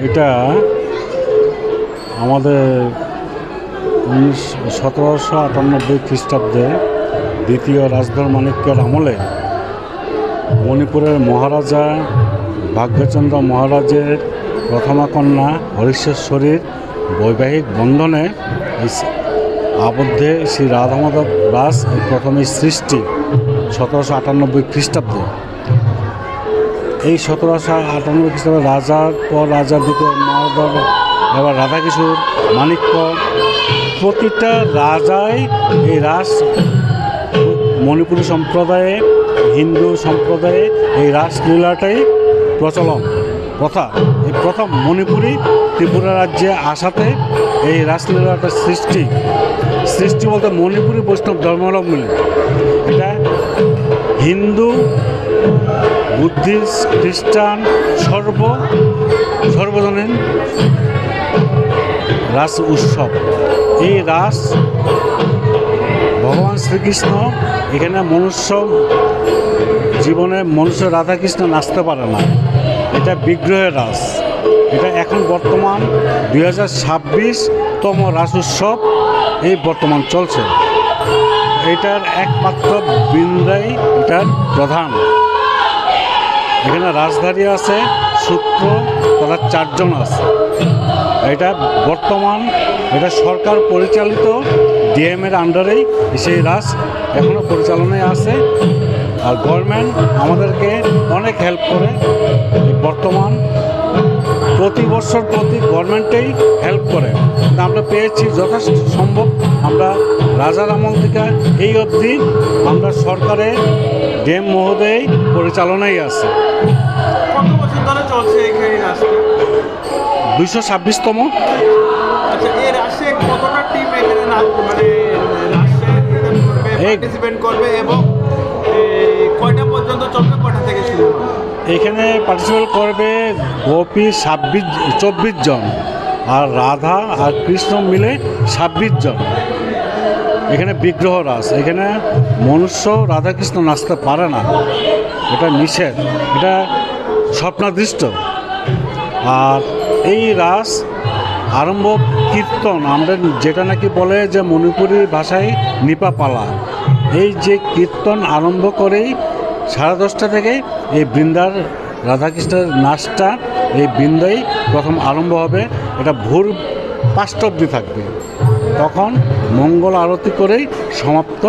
এটা আমাদের 1798 খ্রিস্টাব্দে দ্বিতীয় রাজধর মাণিক্যের আমলে মণিপুরের মহারাজা ভাগ্যচন্দ্র মহারাজের প্রথমা কন্যা হরিশ্বরীর বৈবাহিক বন্ধনে আবদ্ধে শ্রী রাধামাধব দাস প্রথমে সৃষ্টি 1798 খ্রিস্টাব্দে। এই 1798 খ্রিস্টাব্দে রাজার পর রাজার দ্বিতীয় মহারাজ এবার রাধাকিশোর মাণিক্য প্রতিটা রাজাই এই রাস মণিপুরী সম্প্রদায়ে হিন্দু সম্প্রদায়ে এই রাসলীলাটাই প্রচলন প্রথা। এই প্রথম মণিপুরী ত্রিপুরা রাজ্যে আসাতে এই রাসলীলাটার সৃষ্টি বলতে মণিপুরী বৈষ্ণব ধর্মাবলম্বী। এটা হিন্দু বুদ্ধিস্ট খ্রিস্টান সর্বজনীন রাস উৎসব। এই রাস ভগবান শ্রীকৃষ্ণ এখানে মনুষ্য রাধাকৃষ্ণ নাচতে পারে না, এটা বিগ্রহের রাস। এটা এখন বর্তমান 2026তম রাস উৎসব এই বর্তমান চলছে। এটার একমাত্র বৃন্দাই এটার প্রধান। এখানে রাজধারী আছে সূত্র তথা 4 জন আছে। এটা বর্তমান এটা সরকার পরিচালিত ডিএমের আন্ডারেই সেই রাস এখনও পরিচালনায় আছে। আর গভর্নমেন্ট আমাদেরকে অনেক হেল্প করে। বর্তমান প্রতি বছর গভর্নমেন্টেই হেল্প করে। আমরা পেয়েছি যথেষ্ট সম্ভব। আমরা রাজার আমল থেকে এই অবধি আমরা সরকারের ডিএম মহোদয় পরিচালনায় আছে। কত বছর ধরে চলছে এখানে রাসটা? 226তম। আচ্ছা, এই রাসে কতটা টিম এখানে পার্টিসিপেট করবে এবং কয়টা পর্যন্ত চলবে, কয়টা থেকে শুরু হবে? এখানে পার্টিসিপেট করবে গোপী 24 জন আর রাধা আর কৃষ্ণ মিলে 26 জন। এখানে বিগ্রহ রাস। এখানে মনুষ্য রাধাকৃষ্ণ নাচতে পারে না, এটা নিষেধ, এটা স্বপ্নাদৃষ্ট। আর এই রাস আরম্ভ কীর্তন, আমরা যেটা নাকি বলে যে মণিপুরি ভাষায় নিপাপালা, এই যে কীর্তন আরম্ভ করেই 10:30 থেকে এই বৃন্দার রাধাকৃষ্ণের নাচটা এই বৃন্দাই প্রথম আরম্ভ হবে। এটা ভোর 5টা অবধি থাকবে। তখন মঙ্গল আরতি করেই সমাপ্ত